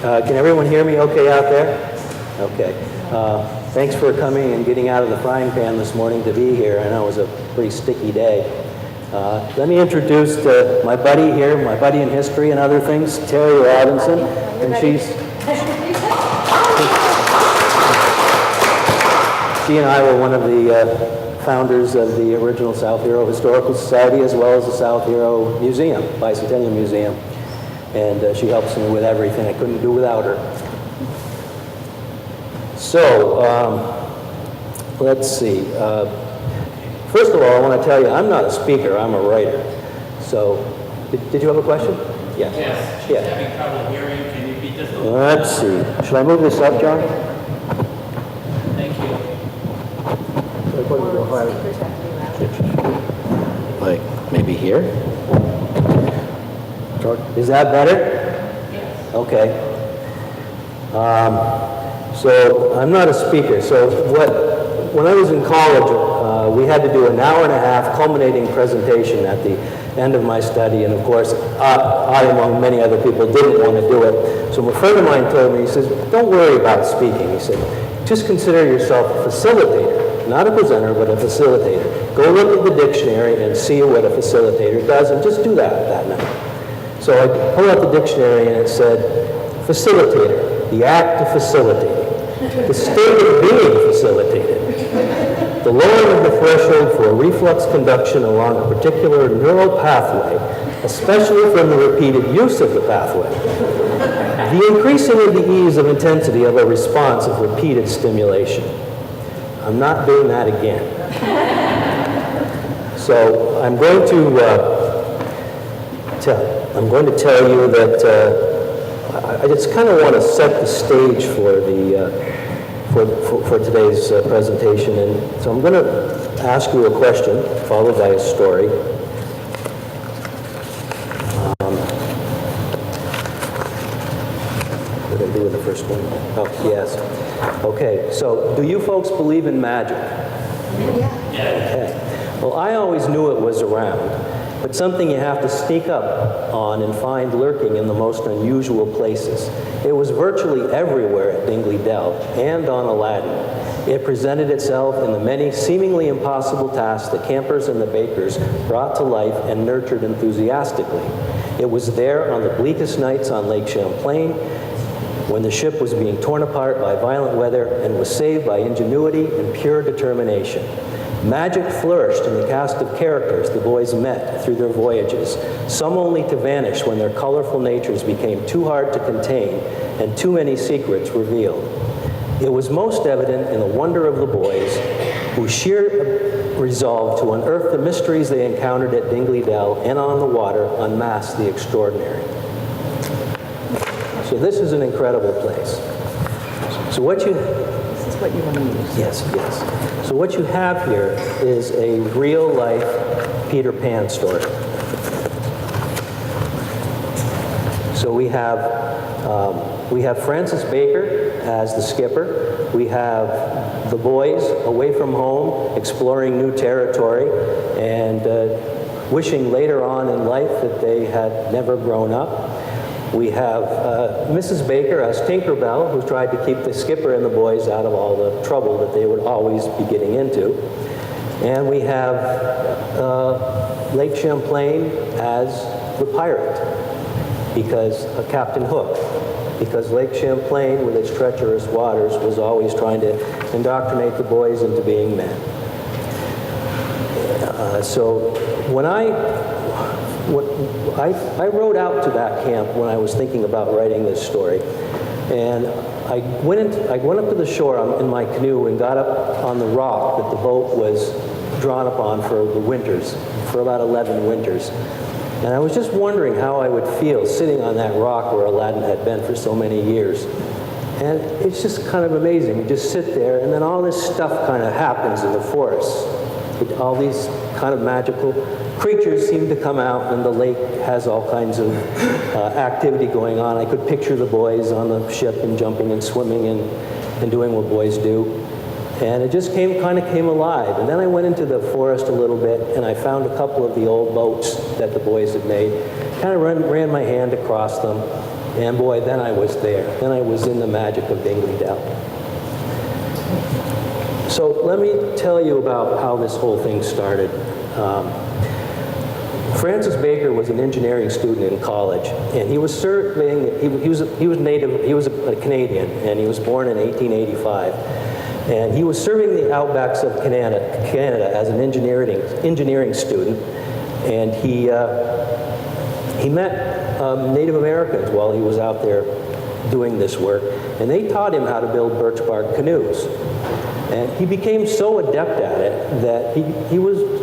Can everyone hear me okay out there? Okay. Thanks for coming and getting out of the frying pan this morning to be here. I know it was a pretty sticky day. Let me introduce my buddy here, my buddy in history and other things, Terry Robinson. And she and I were one of the founders of the original South Hero Historical Society, as well as the South Hero Museum, Bicentennial Museum. And she helps me with everything. I couldn't do without her. So, let's see. First of all, I want to tell you, I'm not a speaker, I'm a writer. So, did you have a question? Yes. Yes. She's having trouble hearing. Can you be just a little Let's see. Should I move this up, John? Thank you. Like, maybe here? Is that better? Yes. Okay. So I'm not a speaker. So when I was in college, we had to do an hour and a half culminating presentation at the end of my study. And of course, I, among many other people, didn't want to do it. So a friend of mine told me, he says, don't worry about speaking. He said, just consider yourself a facilitator, not a presenter, but a facilitator. Go look at the dictionary and see what a facilitator does, and just do that night. So I pulled out the dictionary and it said, facilitator, the act of facilitating, the state of being facilitated, the lowering of the threshold for reflex conduction along a particular neural pathway, especially from the repeated use of the pathway, the increasing of the ease of intensity of a response of repeated stimulation. I'm not doing that again. So I'm going to tell you that I just kind of want to set the stage for today's presentation, and so I'm going to ask you a question followed by a story. What did I do with the first one? Oh, yes. Okay. So, do you folks believe in magic? Yeah. Okay. Well, I always knew it was around, but something you have to sneak up on and find lurking in the most unusual places. It was virtually everywhere at Dingley Dell and on Aladdin. It presented itself in the many seemingly impossible tasks the campers and the bakers brought to life and nurtured enthusiastically. It was there on the bleakest nights on Lake Champlain, when the ship was being torn apart by violent weather and was saved by ingenuity and pure determination. Magic flourished in the cast of characters the boys met through their voyages, some only to vanish when their colorful natures became too hard to contain and too many secrets revealed. It was most evident in the wonder of the boys, whose sheer resolve to unearth the mysteries they encountered at Dingley Dell and on the water unmasked the extraordinary. So this is an incredible place. So what you... This is what you want to use. Yes, yes. So what you have here is a real-life Peter Pan story. So we have Francis Baker as the skipper. We have the boys away from home, exploring new territory, and wishing later on in life that they had never grown up. We have Mrs. Baker as Tinkerbell, who tried to keep the skipper and the boys out of all the trouble that they would always be getting into. And we have Lake Champlain as the pirate, because Captain Hook, because Lake Champlain, with its treacherous waters, was always trying to indoctrinate the boys into being men. So when I rode out to that camp when I was thinking about writing this story, and I went up to the shore in my canoe and got up on the rock that the boat was drawn upon for the winters, for about 11 winters. And I was just wondering how I would feel sitting on that rock where Aladdin had been for so many years. And it's just kind of amazing. You just sit there, and then all this stuff kind of happens in the forest. All these kind of magical creatures seem to come out, and the lake has all kinds of activity going on. I could picture the boys on the ship and jumping and swimming and doing what boys do. And it just kind of came alive. And then I went into the forest a little bit, and I found a couple of the old boats that the boys had made. Kind of ran my hand across them. And boy, then I was there. Then I was in the magic of Dingley Dell. So let me tell you about how this whole thing started. Francis Baker was an engineering student in college, and he was surveying. He was native. He was a Canadian, and he was born in 1885. And he was serving the outbacks of Canada as an engineering student, and he met Native Americans while he was out there doing this work, and they taught him how to build birch bark canoes. And he became so adept at it that he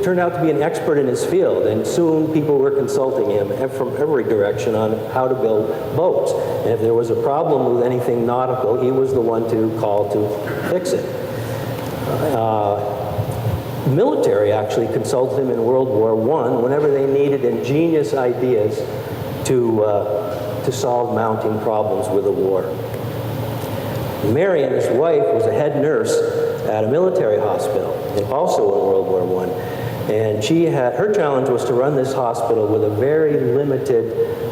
turned out to be an expert in his field, and soon people were consulting him from every direction on how to build boats. And if there was a problem with anything nautical, he was the one to call to fix it. The military actually consulted him in World War I whenever they needed ingenious ideas to solve mounting problems with the war. Marion, his wife, was a head nurse at a military hospital, and also in World War I. And her challenge was to run this hospital with a very limited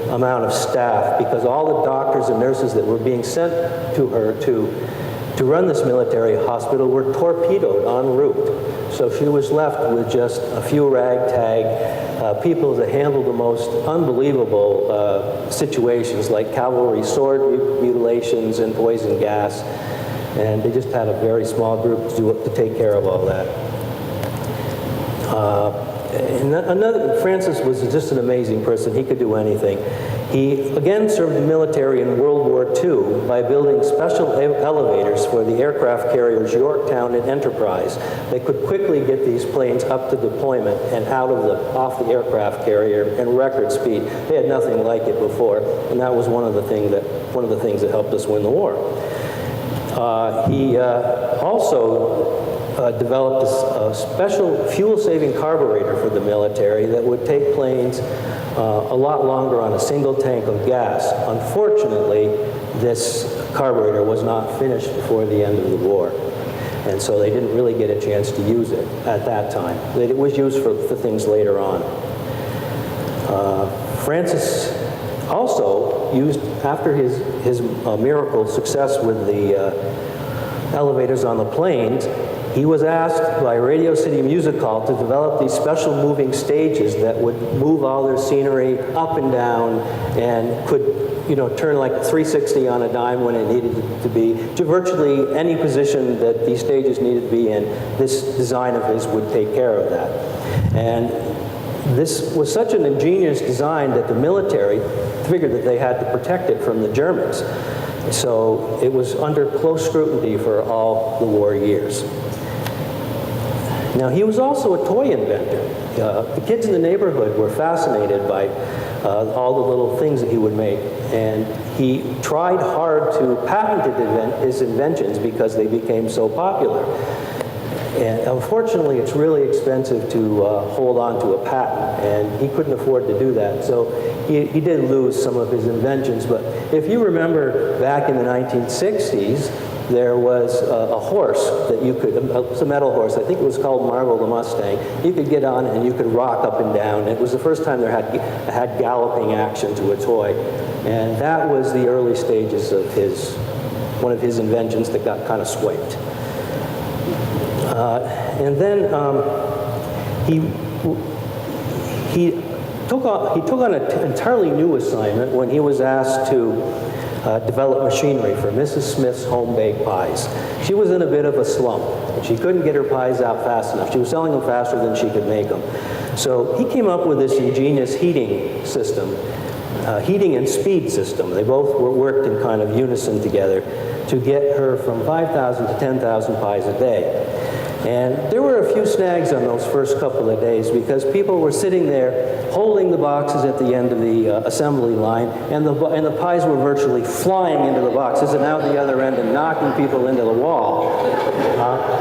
amount of staff, because all the doctors and nurses that were being sent to her to run this military hospital were torpedoed en route. So she was left with just a few ragtag people that handled the most unbelievable situations, like cavalry sword mutilations and poison gas. And they just had a very small group to take care of all that. Francis was just an amazing person. He could do anything. He again served the military in World War II by building special elevators for the aircraft carriers Yorktown and Enterprise. They could quickly get these planes up to deployment and off the aircraft carrier in record speed. They had nothing like it before, and that was one of the things that helped us win the war. He also developed a special fuel-saving carburetor for the military that would take planes a lot longer on a single tank of gas. Unfortunately, this carburetor was not finished before the end of the war, and so they didn't really get a chance to use it at that time. It was used for things later on. Francis also used, after his miracle success with the elevators on the planes, he was asked by Radio City Music Hall to develop these special moving stages that would move all their scenery up and down and could, turn like 360 on a dime when it needed to be, to virtually any position that these stages needed to be in. This design of his would take care of that. And this was such an ingenious design that the military figured that they had to protect it from the Germans. So it was under close scrutiny for all the war years. Now, he was also a toy inventor. The kids in the neighborhood were fascinated by all the little things that he would make, and he tried hard to patent his inventions because they became so popular. And unfortunately, it's really expensive to hold on to a patent, and he couldn't afford to do that. So he did lose some of his inventions. But if you remember back in the 1960s, there was a horse that you could, a metal horse, I think it was called Marvel the Mustang. You could get on and you could rock up and down. It was the first time there had galloping action to a toy. And that was the early stages of one of his inventions that got kind of swiped. And then he took on an entirely new assignment when he was asked to develop machinery for Mrs. Smith's home-baked pies. She was in a bit of a slump. She couldn't get her pies out fast enough. She was selling them faster than she could make them. So he came up with this ingenious heating system, heating and speed system. They both worked in kind of unison together to get her from 5,000 to 10,000 pies a day. And there were a few snags on those first couple of days because people were sitting there holding the boxes at the end of the assembly line, and the pies were virtually flying into the boxes and out the other end and knocking people into the wall.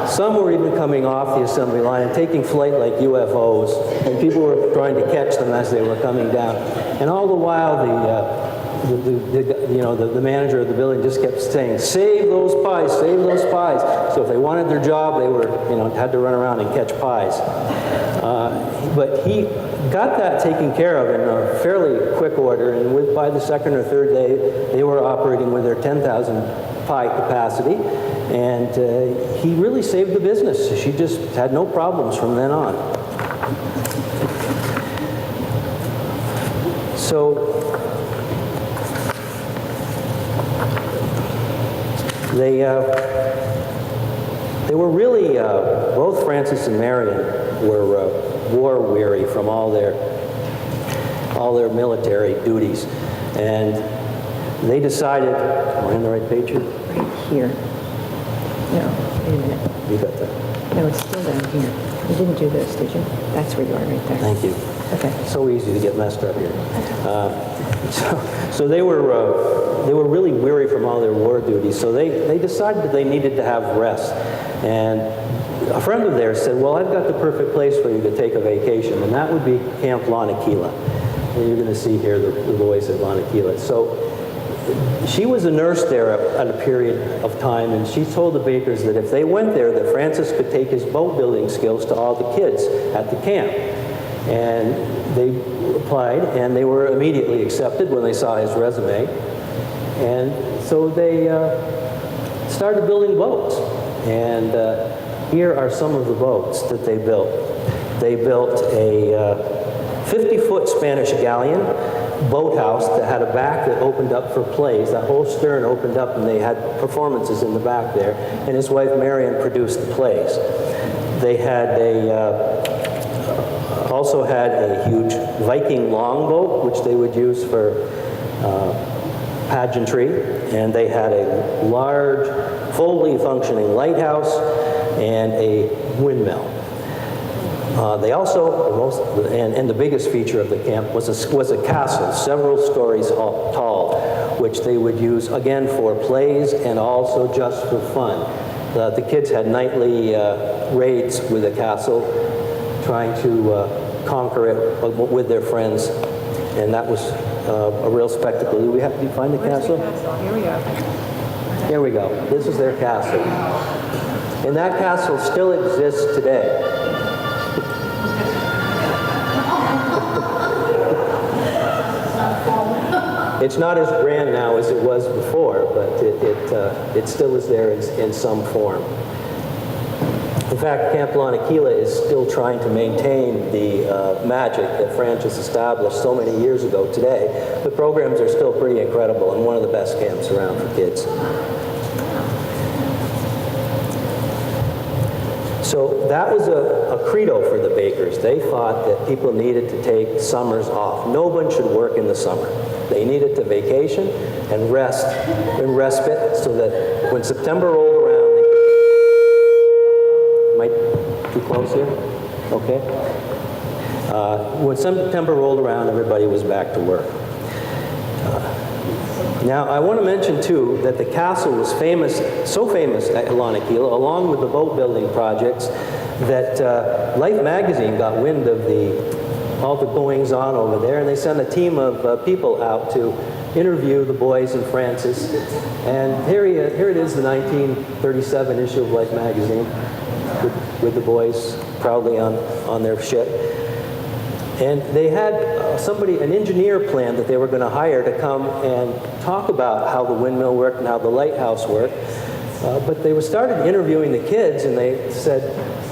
Some were even coming off the assembly line and taking flight like UFOs, and people were trying to catch them as they were coming down. And all the while, the manager of the building just kept saying, "Save those pies, save those pies." So if they wanted their job, they were, had to run around and catch pies. But got that taken care of in a fairly quick order, and by the second or third day, they were operating with their 10,000 pie capacity, and he really saved the business. She just had no problems from then on. So they were really, both Francis and Marion were war weary from all their military duties, and they decided, am I on the right page here? Right here. No, wait a minute. You got that. No, it's still down here. You didn't do this, did you? That's where you are, right there. Thank you. Okay. So easy to get messed up here. So they were really weary from all their war duties, so they decided that they needed to have rest. And a friend of theirs said, well, I've got the perfect place for you to take a vacation, and that would be Camp Lanakila. And you're going to see here the boys at Lanakila. So she was a nurse there at a period of time, and she told the Bakers that if they went there, that Francis could take his boat building skills to all the kids at the camp. And they applied, and they were immediately accepted when they saw his resume. And so they started building boats. And here are some of the boats that they built. They built a 50-foot Spanish galleon boathouse that had a back that opened up for plays. That whole stern opened up, and they had performances in the back there. And his wife Marion produced the plays. They had also had a huge Viking longboat, which they would use for pageantry, and they had a large, fully functioning lighthouse and a windmill. They also, and the biggest feature of the camp was a castle, several stories tall, which they would use again for plays and also just for fun. The kids had nightly raids with the castle, trying to conquer it with their friends, and that was a real spectacle. Do you find the castle? Here we are. Here we go. This is their castle. And that castle still exists today. It's not as grand now as it was before, but it still is there in some form. In fact, Camp Lanakila is still trying to maintain the magic that Francis established so many years ago today. The programs are still pretty incredible and one of the best camps around for kids. So that was a credo for the Bakers. They thought that people needed to take summers off. No one should work in the summer. They needed to vacation and rest and respite so that when September rolled around, too close here? Okay. When September rolled around, everybody was back to work. Now, I want to mention, too, that the castle was famous, so famous at Lanakila, along with the boat building projects, that Life magazine got wind of all the goings-on over there, and they sent a team of people out to interview the boys and Francis. And here it is, the 1937 issue of Life magazine, with the boys proudly on their ship. And they had an engineer planned that they were going to hire to come and talk about how the windmill worked and how the lighthouse worked. But they started interviewing the kids, and they said,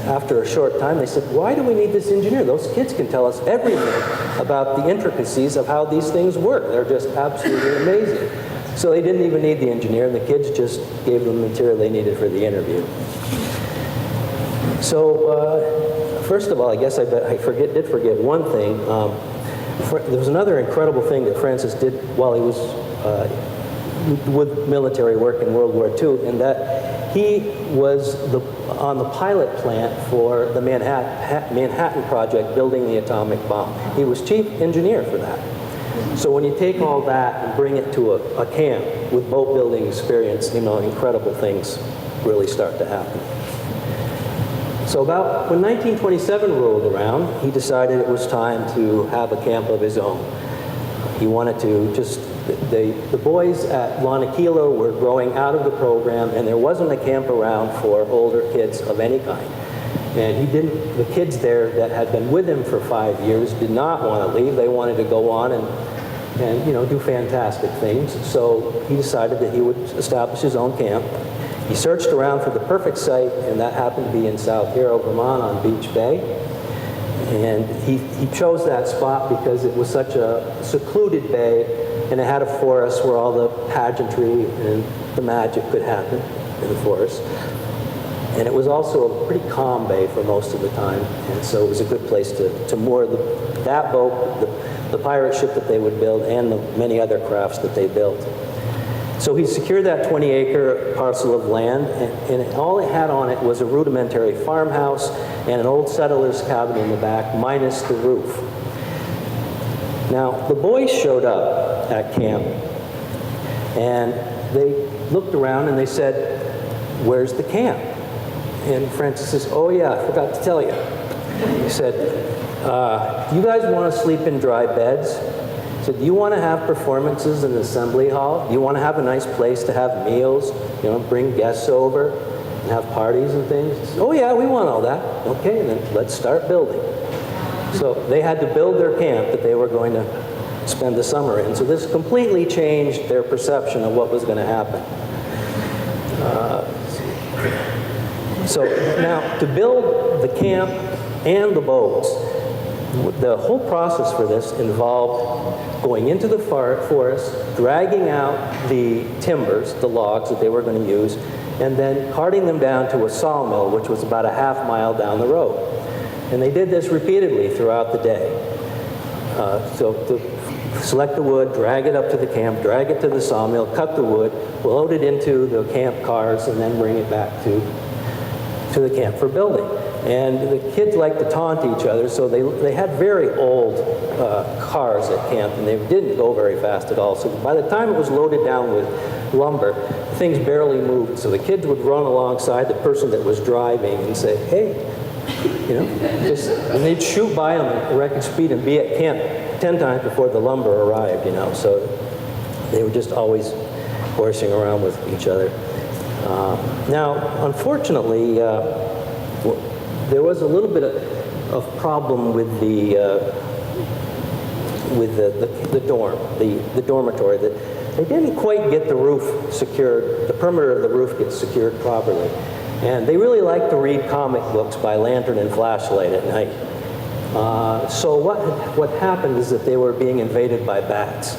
after a short time, they said, why do we need this engineer? Those kids can tell us everything about the intricacies of how these things work. They're just absolutely amazing. So they didn't even need the engineer, and the kids just gave them the material they needed for the interview. So, first of all, I guess I did forget one thing. There was another incredible thing that Francis did while he was with military work in World War II, and that he was on the pilot plant for the Manhattan Project, building the atomic bomb. He was chief engineer for that. So when you take all that and bring it to a camp with boat building experience, incredible things really start to happen. So when 1927 rolled around, he decided it was time to have a camp of his own. He wanted to the boys at Lanakila were growing out of the program, and there wasn't a camp around for older kids of any kind. And he didn't, the kids there that had been with him for 5 years did not want to leave. They wanted to go on and you know, do fantastic things. So he decided that he would establish his own camp. He searched around for the perfect site, and that happened to be in South Hero, Vermont on Beach Bay. And he chose that spot because it was such a secluded bay, and it had a forest where all the pageantry and the magic could happen in the forest. And it was also a pretty calm bay for most of the time, and so it was a good place to moor that boat, the pirate ship that they would build, and the many other crafts that they built. So he secured that 20-acre parcel of land, and all it had on it was a rudimentary farmhouse and an old settler's cabin in the back, minus the roof. Now, the boys showed up at camp, and they looked around and they said, "Where's the camp?" And Francis says, "Oh yeah, I forgot to tell you." He said, "You guys want to sleep in dry beds?" He said, "Do you want to have performances in the assembly hall? Do you want to have a nice place to have meals, you know, bring guests over and have parties and things?" He said, "Oh yeah, we want all that." "Okay, then let's start building." So they had to build their camp that they were going to spend the summer in. So this completely changed their perception of what was going to happen. So now, to build the camp and the boats, the whole process for this involved going into the forest, dragging out the timbers, the logs that they were going to use, and then carting them down to a sawmill, which was about a half-mile down the road. And they did this repeatedly throughout the day. So to select the wood, drag it up to the camp, drag it to the sawmill, cut the wood, load it into the camp cars, and then bring it back to the camp for building. And the kids liked to taunt each other, so they had very old cars at camp, and they didn't go very fast at all. So by the time it was loaded down with lumber, things barely moved. So the kids would run alongside the person that was driving and say, "Hey," you know, and they'd shoot by them at record speed and be at camp 10 times before the lumber arrived, you know. So they were just always horsing around with each other. Now, unfortunately, there was a little bit of problem with the dormitory. That they didn't quite get the roof secured, the perimeter of the roof gets secured properly. And they really liked to read comic books by lantern and flashlight at night. So what happened is that they were being invaded by bats,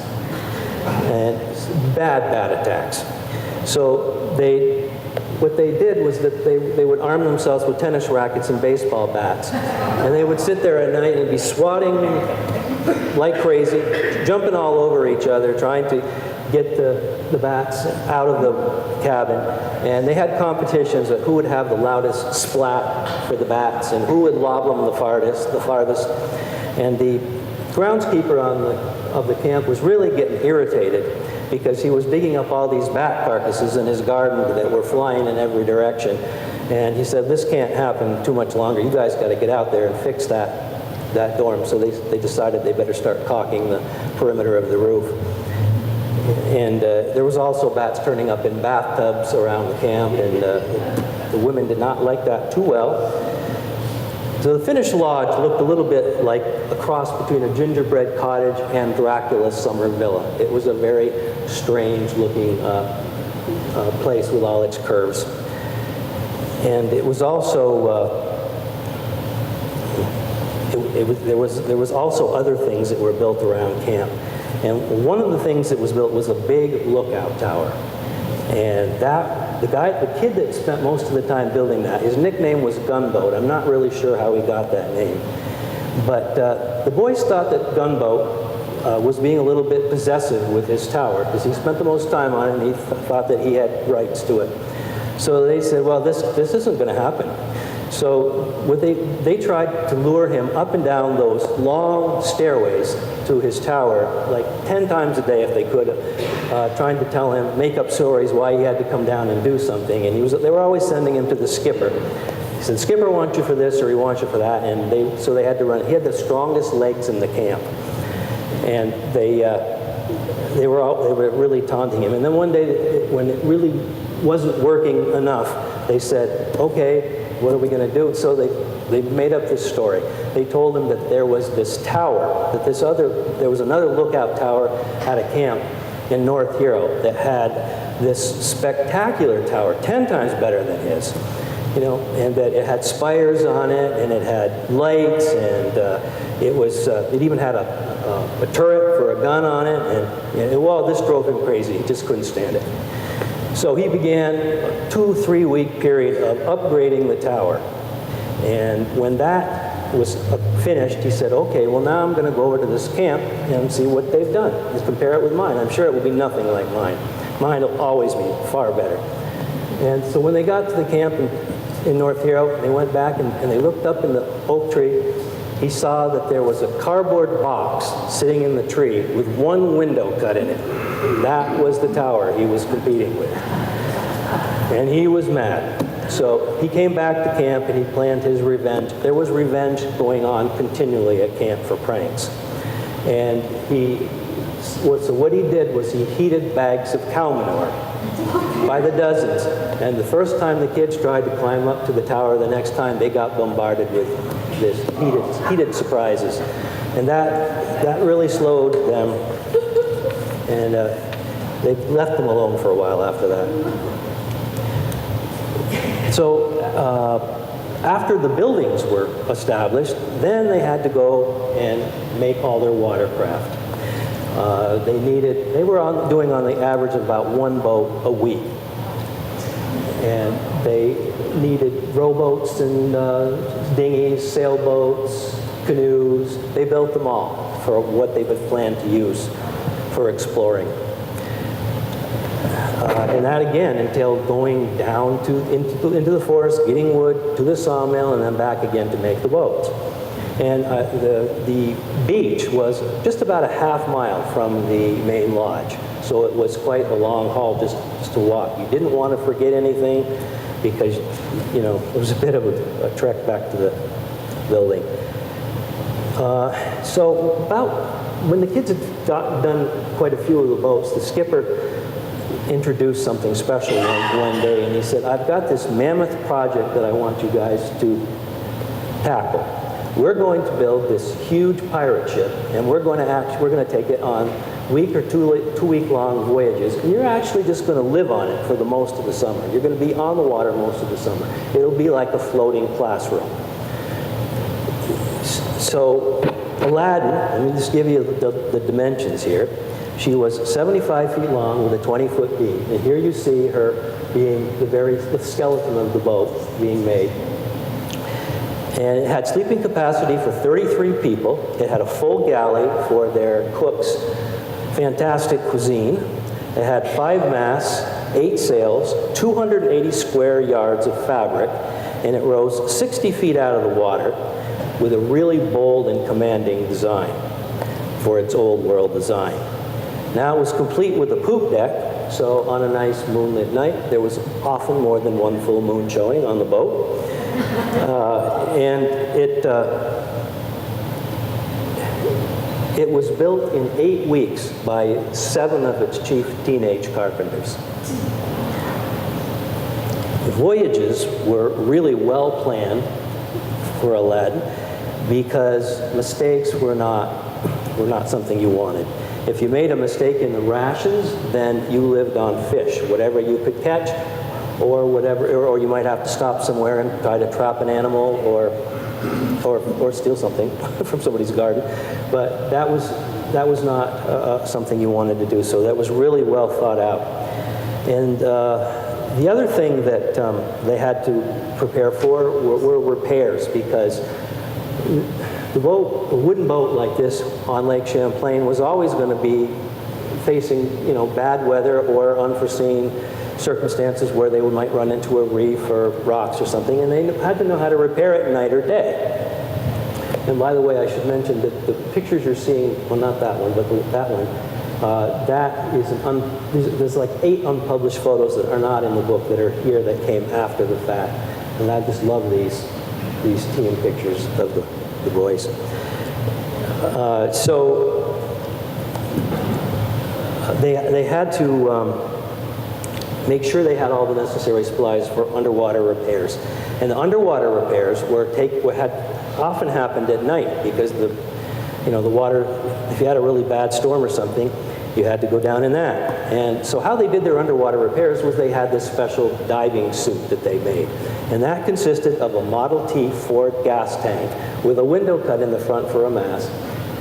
and bad attacks. So what they did was that they would arm themselves with tennis rackets and baseball bats, and they would sit there at night and be swatting like crazy, jumping all over each other, trying to get the bats out of the cabin. And they had competitions of who would have the loudest splat for the bats and who would lob them the farthest. And the groundskeeper of the camp was really getting irritated because he was digging up all these bat carcasses in his garden that were flying in every direction. And he said, "This can't happen too much longer. You guys got to get out there and fix that dorm." So they decided they better start caulking the perimeter of the roof. And there was also bats turning up in bathtubs around the camp, and the women did not like that too well. So the finished lodge looked a little bit like a cross between a gingerbread cottage and Dracula's summer villa. It was a very strange looking place with all its curves. And it was also, there was also other things that were built around camp. And one of the things that was built was a big lookout tower. And the kid that spent most of the time building that, his nickname was Gunboat. I'm not really sure how he got that name. But the boys thought that Gunboat was being a little bit possessive with his tower because he spent the most time on it and he thought that he had rights to it. So they said, "Well, this isn't going to happen." So they tried to lure him up and down those long stairways to his tower like 10 times a day if they could, trying to tell him, make up stories why he had to come down and do something. And they were always sending him to the skipper. He said, "Skipper wants you for this or he wants you for that." And so they had to run. He had the strongest legs in the camp. And they were really taunting him. And then one day when it really wasn't working enough, they said, "Okay, what are we going to do? So they made up this story. They told him that there was this tower, that there was another lookout tower at a camp in North Hero that had this spectacular tower, 10 times better than his, you know, and that it had spires on it, and it had lights, and it even had a turret for a gun on it, and well, this drove him crazy. He just couldn't stand it. So he began a 2-3 week period of upgrading the tower. And when that was finished, he said, okay, well now I'm going to go over to this camp and see what they've done. Let's compare it with mine. I'm sure it will be nothing like mine. Mine will always be far better. And so when they got to the camp in North Hero, they went back and they looked up in the oak tree. He saw that there was a cardboard box sitting in the tree with one window cut in it. That was the tower he was competing with. And he was mad. So he came back to camp and he planned his revenge. There was revenge going on continually at camp for pranks. And so what he did was he heated bags of cow manure by the dozens. And the first time the kids tried to climb up to the tower, the next time they got bombarded with this heated surprises. And that really slowed them. And they left them alone for a while after that. So after the buildings were established, then they had to go and make all their watercraft. They were doing on the average of about one boat a week. And they needed rowboats and dinghies, sailboats, canoes. They built them all for what they had planned to use for exploring. And that again entailed going down into the forest, getting wood to the sawmill, and then back again to make the boats. And the beach was just about a half mile from the main lodge. So it was quite a long haul just to walk. You didn't want to forget anything because, you know, it was a bit of a trek back to the building. So when the kids had done quite a few of the boats, the skipper introduced something special one day, and he said, I've got this mammoth project that I want you guys to tackle. We're going to build this huge pirate ship, and we're going to take it on week or two-week-long voyages, and you're actually just going to live on it for the most of the summer. You're going to be on the water most of the summer. It'll be like a floating classroom. So Aladdin, let me just give you the dimensions here. She was 75 feet long with a 20-foot beam. And here you see her being the skeleton of the boat being made. And it had sleeping capacity for 33 people. It had a full galley for their cooks' fantastic cuisine. It had 5 masts, 8 sails, 280 square yards of fabric, and it rose 60 feet out of the water with a really bold and commanding design for its old world design. Now it was complete with a poop deck, so on a nice moonlit night, there was often more than one full moon showing on the boat. And it was built in 8 weeks by 7 of its chief teenage carpenters. The voyages were really well planned for Aladdin because mistakes were not something you wanted. If you made a mistake in the rations, then you lived on fish, whatever you could catch, or you might have to stop somewhere and try to trap an animal or steal something from somebody's garden. But that was not something you wanted to do. So that was really well thought out. And the other thing that they had to prepare for were repairs, because a wooden boat like this on Lake Champlain was always going to be facing, bad weather or unforeseen circumstances where they might run into a reef or rocks or something, and they had to know how to repair it night or day. And by the way, I should mention that the pictures you're seeing, well, not that one, but that one, that is there's like 8 unpublished photos that are not in the book that are here that came after the fact. And I just love these team pictures of the boys. So they had to make sure they had all the necessary supplies for underwater repairs. And the underwater repairs had often happened at night because the water, if you had a really bad storm or something, you had to go down in that. And so how they did their underwater repairs was they had this special diving suit that they made. And that consisted of a Model T Ford gas tank with a window cut in the front for a mast.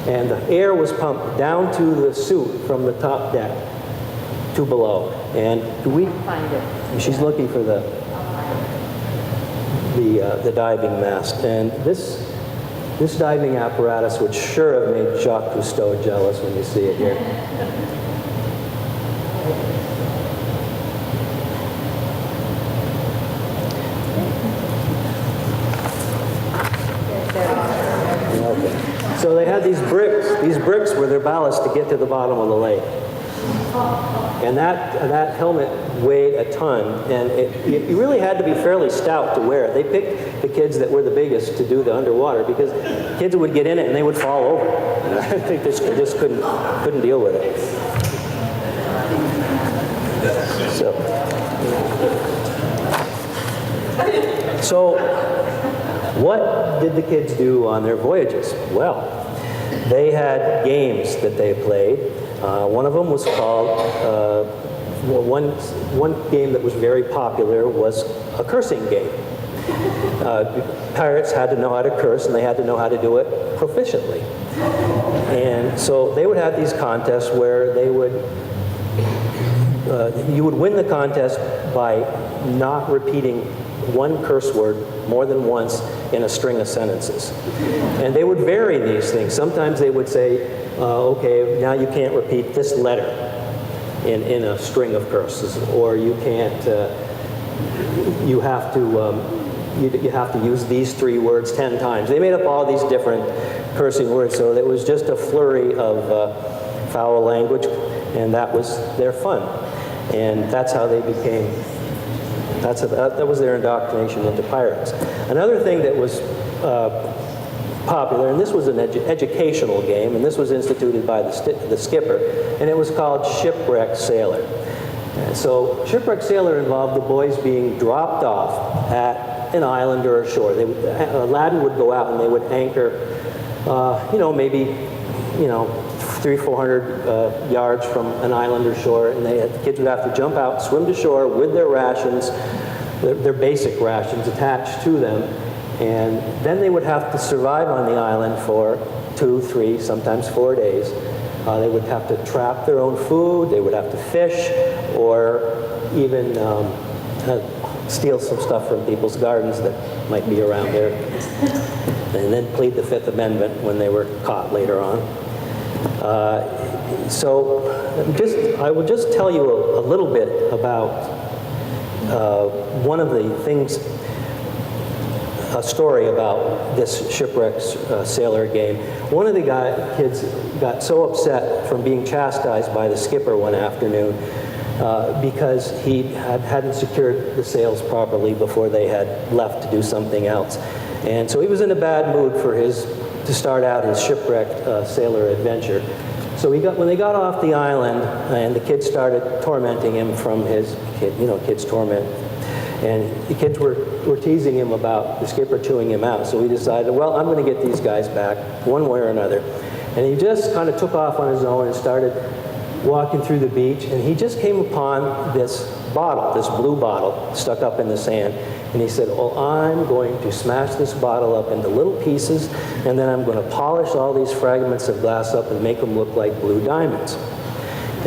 And the air was pumped down to the suit from the top deck to below. And Find it. she's looking for the diving mast. And this diving apparatus would sure have made Jacques Cousteau jealous when you see it here. Okay. So they had these bricks. These bricks were their ballast to get to the bottom of the lake. And that helmet weighed a ton, and you really had to be fairly stout to wear it. They picked the kids that were the biggest to do the underwater because kids would get in it and they would fall over. And I think they just couldn't deal with it. So what did the kids do on their voyages? Well, they had games that they played. One of them was called, one game that was very popular was a cursing game. Pirates had to know how to curse, and they had to know how to do it proficiently. And so they would have these contests where they would, you would win the contest by not repeating one curse word more than once in a string of sentences. And they would vary these things. Sometimes they would say, okay, now you can't repeat this letter in a string of curses, or you can't, you have to use these 3 words 10 times. They made up all these different cursing words, so it was just a flurry of foul language, and that was their fun. And that's how they became, that was their indoctrination into pirates. Another thing that was popular, and this was an educational game, and this was instituted by the skipper, and it was called Shipwrecked Sailor. And so Shipwrecked Sailor involved the boys being dropped off at an island or a shore. Aladdin would go out and they would anchor, maybe 300-400 yards from an island or shore, and the kids would have to jump out, swim to shore with their rations, their basic rations attached to them, and then they would have to survive on the island for 2, 3, sometimes 4 days. They would have to trap their own food, they would have to fish, or even steal some stuff from people's gardens that might be around there, and then plead the Fifth Amendment when they were caught later on. I will just tell you a little bit about one of the things, a story about this Shipwrecked Sailor game. One of the kids got so upset from being chastised by the skipper one afternoon because he hadn't secured the sails properly before they had left to do something else. And so he was in a bad mood to start out his Shipwrecked Sailor adventure. So when they got off the island, and the kids started tormenting him from his kids torment. And the kids were teasing him about the skipper chewing him out. So he decided, well, I'm going to get these guys back one way or another. And he just kind of took off on his own and started walking through the beach. And he just came upon this bottle, this blue bottle, stuck up in the sand. And he said, well, I'm going to smash this bottle up into little pieces, and then I'm going to polish all these fragments of glass up and make them look like blue diamonds.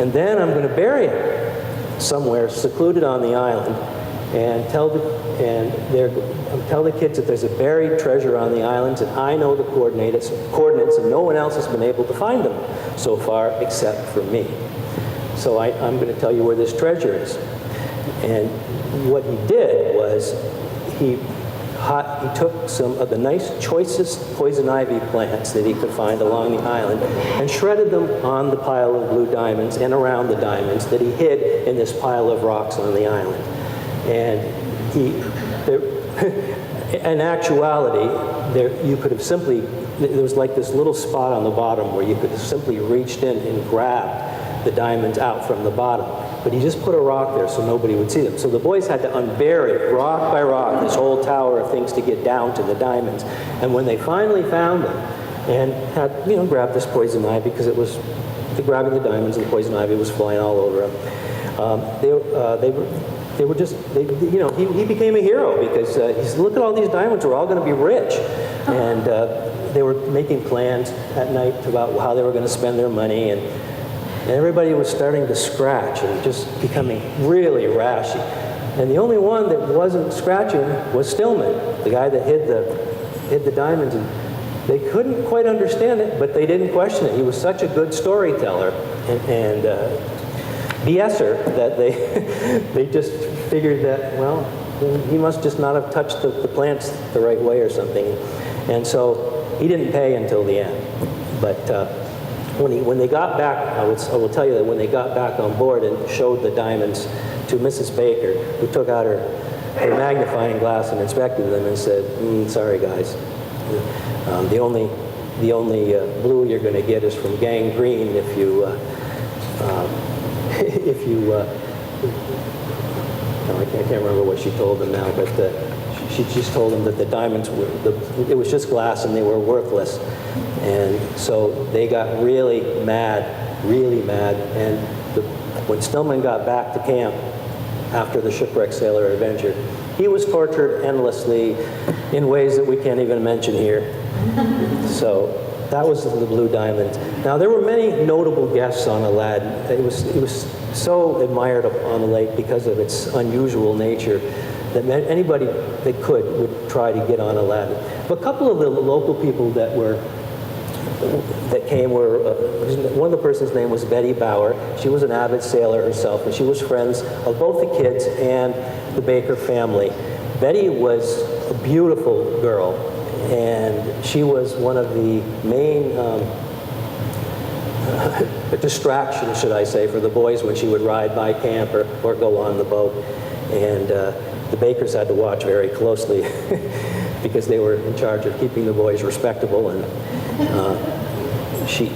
And then I'm going to bury him somewhere secluded on the island, and tell the kids that there's a buried treasure on the islands, and I know the coordinates, and no one else has been able to find them so far except for me. So I'm going to tell you where this treasure is. And what he did was he took some of the nice, choicest poison ivy plants that he could find along the island and shredded them on the pile of blue diamonds and around the diamonds that he hid in this pile of rocks on the island. And in actuality, you could have simply, there was like this little spot on the bottom where you could have simply reached in and grabbed the diamonds out from the bottom. But he just put a rock there so nobody would see them. So the boys had to unbury rock by rock this whole tower of things to get down to the diamonds. And when they finally found them and had, grabbed this poison ivy, because it was grabbing the diamonds and the poison ivy was flying all over them, he became a hero, because he said, look at all these diamonds, we're all going to be rich. And they were making plans at night about how they were going to spend their money, and everybody was starting to scratch and just becoming really rashy. And the only one that wasn't scratching was Stillman, the guy that hid the diamonds. And they couldn't quite understand it, but they didn't question it. He was such a good storyteller and BSer that they just figured that, well, he must just not have touched the plants the right way or something. And so he didn't pay until the end. But when they got back, I will tell you that when they got back on board and showed the diamonds to Mrs. Baker, who took out her magnifying glass and inspected them and said, sorry guys, the only blue you're going to get is from gangrene if you no, I can't remember what she told them now, but she just told them that the diamonds it was just glass and they were worthless. And so they got really mad. And when Stillman got back to camp after the Shipwrecked Sailor adventure, he was tortured endlessly in ways that we can't even mention here. So that was the blue diamond. Now, there were many notable guests on Aladdin. It was so admired on the lake because of its unusual nature that anybody that could would try to get on Aladdin. But a couple of the local people that came were, one of the person's name was Betty Bauer. She was an avid sailor herself, and she was friends of both the kids and the Baker family. Betty was a beautiful girl, and she was one of the main distractions, should I say, for the boys when she would ride by camp or go on the boat. And the Bakers had to watch very closely because they were in charge of keeping the boys respectable. And she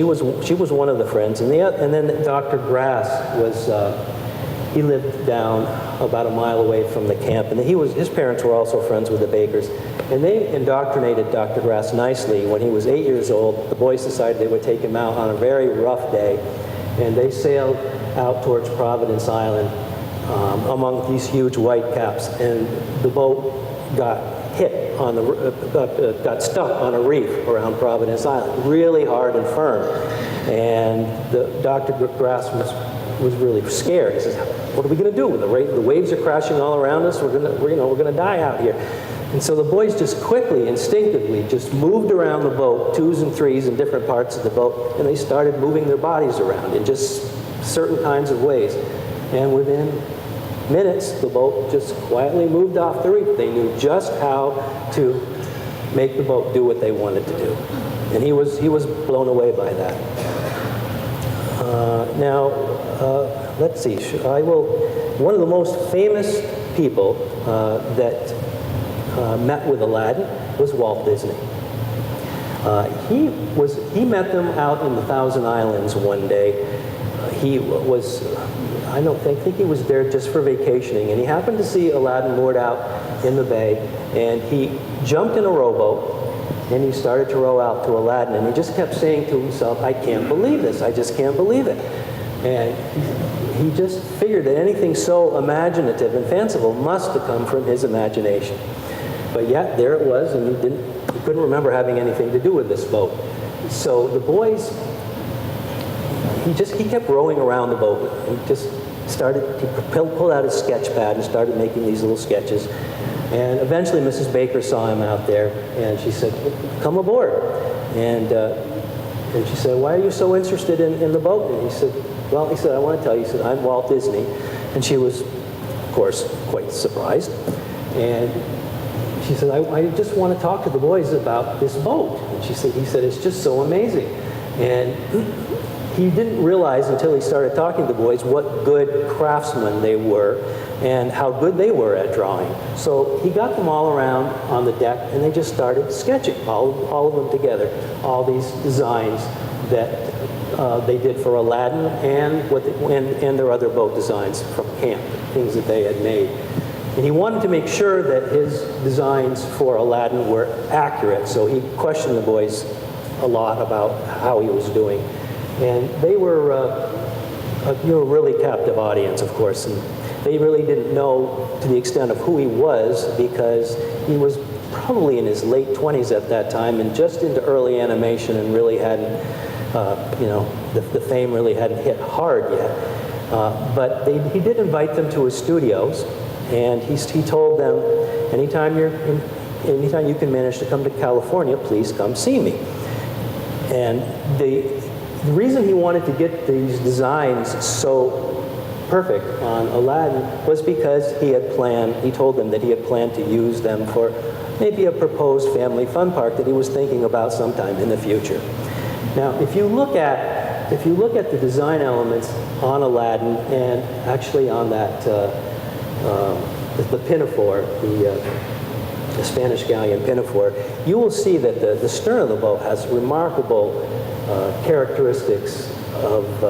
was one of the friends. And then Dr. Grass was, he lived down about a mile away from the camp, and his parents were also friends with the Bakers. And they indoctrinated Dr. Grass nicely. When he was 8 years old, the boys decided they would take him out on a very rough day, and they sailed out towards Providence Island among these huge white caps, and the boat got hit on got stuck on a reef around Providence Island, really hard and firm. And Dr. Grass was really scared. He says, "What are we going to do? The waves are crashing all around us. We're going to die out here." And so the boys just quickly, instinctively, just moved around the boat, twos and threes in different parts of the boat, and they started moving their bodies around in just certain kinds of ways. And within minutes, the boat just quietly moved off the reef. They knew just how to make the boat do what they wanted to do. And he was blown away by that. Let's see. One of the most famous people that met with Aladdin was Walt Disney. He met them out in the Thousand Islands one day. I think he was there just for vacationing, and he happened to see Aladdin moored out in the bay, and he jumped in a rowboat and he started to row out to Aladdin, and he just kept saying to himself, "I can't believe this, I just can't believe it." And he just figured that anything so imaginative and fanciful must have come from his imagination. But yet, there it was, and he couldn't remember having anything to do with this boat. So the boys, he kept rowing around the boat. He pulled out his sketch pad and started making these little sketches. And eventually Mrs. Baker saw him out there, and she said, "Come aboard." And she said, "Why are you so interested in the boat?" And he said, "I want to tell you." He said, "I'm Walt Disney." And she was, of course, quite surprised. And she said, I just want to talk to the boys about this boat. And he said, "It's just so amazing." And he didn't realize until he started talking to the boys what good craftsmen they were and how good they were at drawing. So he got them all around on the deck, and they just started sketching, all of them together, all these designs that they did for Aladdin and their other boat designs from camp, things that they had made. And he wanted to make sure that his designs for Aladdin were accurate, so he questioned the boys a lot about how he was doing. And they were a really captive audience, of course, and they really didn't know to the extent of who he was, because he was probably in his late 20s at that time and just into early animation, and really hadn't, the fame really hadn't hit hard yet. But he did invite them to his studios, and he told them, anytime you can manage to come to California, please come see me. And the reason he wanted to get these designs so perfect on Aladdin was because he told them that he had planned to use them for maybe a proposed family fun park that he was thinking about sometime in the future. Now, if you look at the design elements on Aladdin, and actually on that the pinafore, the Spanish galleon pinafore, you will see that the stern of the boat has remarkable characteristics of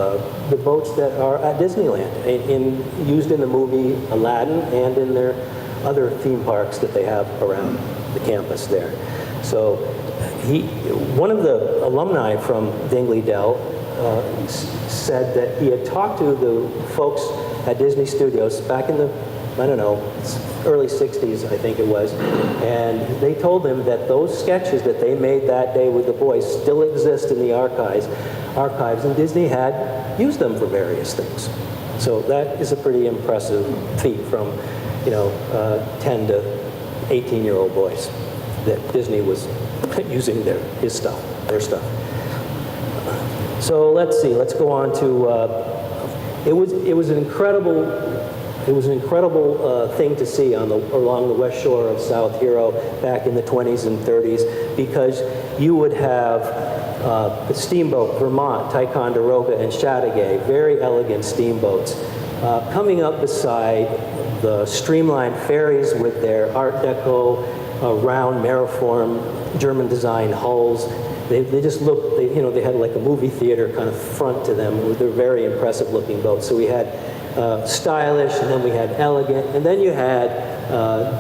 the boats that are at Disneyland, used in the movie Aladdin and in their other theme parks that they have around the campus there. So one of the alumni from Dingley Dell said that he had talked to the folks at Disney Studios back in the, early 60s, I think it was, and they told him that those sketches that they made that day with the boys still exist in the archives, and Disney had used them for various things. So that is a pretty impressive feat from, 10 to 18-year-old boys, that Disney was using their stuff. So let's see. Let's go on to. It was an incredible thing to see along the west shore of South Hero back in the 20s and 30s, because you would have the Steamboat, Vermont, Ticonderoga, and Chateauguay, very elegant steamboats, coming up beside the streamlined ferries with their Art Deco round Mariform German design hulls. They just looked, they had like a movie theater kind of front to them. They're very impressive looking boats. So we had stylish, and then we had elegant, and then you had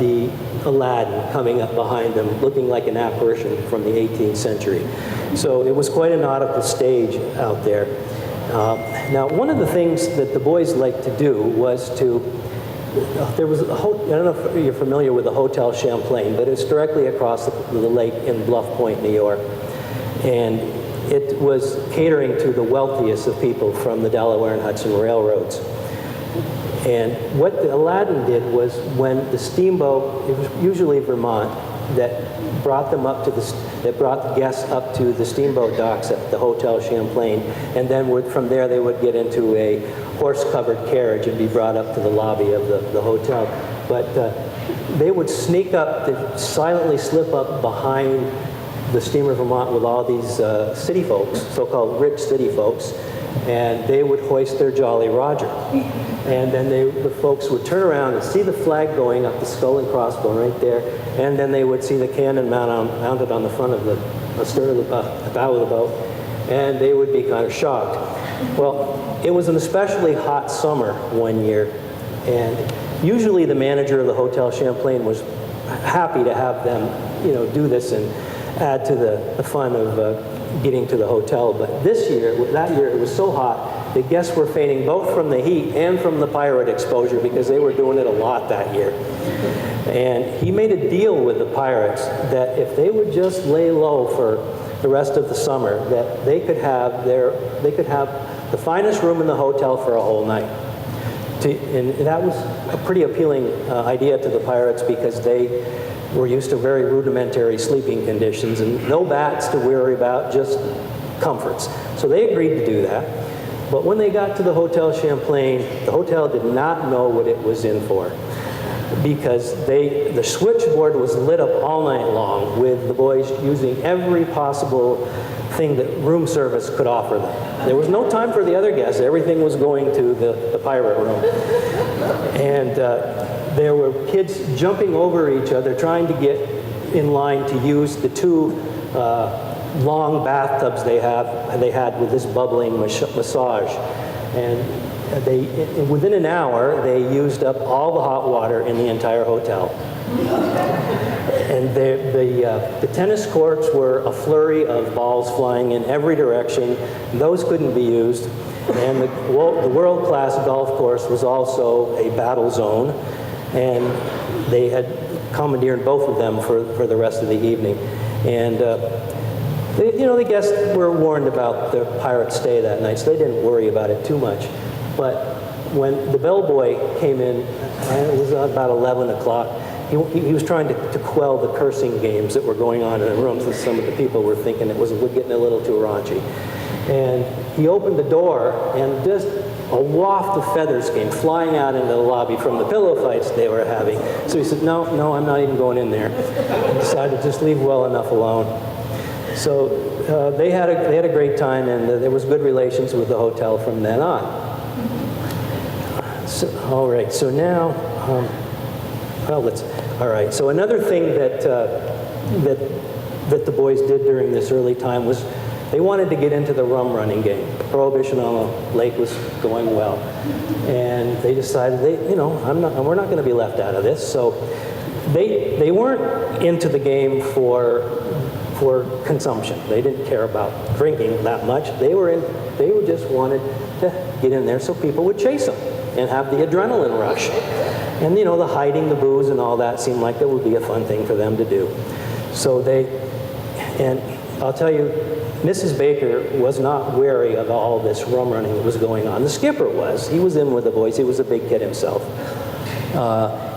the Aladdin coming up behind them, looking like an apparition from the 18th century. So it was quite a nautical stage out there. Now, one of the things that the boys liked to do was there was I don't know if you're familiar with the Hotel Champlain, but it's directly across the lake in Bluff Point, New York. And it was catering to the wealthiest of people from the Delaware and Hudson railroads. And what the Aladdin did was, when the steamboat, it was usually Vermont, that brought the guests up to the steamboat docks at the Hotel Champlain, and then from there they would get into a horse-covered carriage and be brought up to the lobby of the hotel. But they would sneak up, silently slip up behind the steamer Vermont with all these city folks, so-called rich city folks, and they would hoist their Jolly Roger. And then the folks would turn around and see the flag going up the skull and crossbone right there, and then they would see the cannon mounted on the front of the stern of the bow of the boat, and they would be kind of shocked. Well, it was an especially hot summer one year, and usually the manager of the Hotel Champlain was happy to have them, do this and add to the fun of getting to the hotel. But that year, it was so hot, the guests were fainting both from the heat and from the pirate exposure, because they were doing it a lot that year. And he made a deal with the pirates that if they would just lay low for the rest of the summer, that they could have the finest room in the hotel for a whole night. And that was a pretty appealing idea to the pirates, because they were used to very rudimentary sleeping conditions and no bats to worry about, just comforts. So they agreed to do that. But when they got to the Hotel Champlain, the hotel did not know what it was in for, because the switchboard was lit up all night long with the boys using every possible thing that room service could offer them. There was no time for the other guests. Everything was going to the pirate room. And there were kids jumping over each other, trying to get in line to use the two long bathtubs they had with this bubbling massage. And within an hour, they used up all the hot water in the entire hotel. And the tennis courts were a flurry of balls flying in every direction. Those couldn't be used. And the world-class golf course was also a battle zone. And they had commandeered both of them for the rest of the evening. And the guests were warned about the pirates' stay that night, so they didn't worry about it too much. But when the bellboy came in, it was about 11 o'clock, he was trying to quell the cursing games that were going on in the rooms, and some of the people were thinking it was getting a little too raunchy. And he opened the door, and just a waft of feathers came flying out into the lobby from the pillow fights they were having. So he said, no, I'm not even going in there. He decided to just leave well enough alone. So they had a great time, and there was good relations with the hotel from then on. So, all right, so now, all right. So another thing that the boys did during this early time was they wanted to get into the rum running game. Prohibition on the lake was going well, and they decided we're not going to be left out of this. So they weren't into the game for consumption. They didn't care about drinking that much. They just wanted to get in there so people would chase them and have the adrenaline rush. And the hiding the booze and all that seemed like that would be a fun thing for them to do. So and I'll tell you, Mrs. Baker was not wary of all this rum running that was going on. The skipper was. He was in with the boys. He was a big kid himself.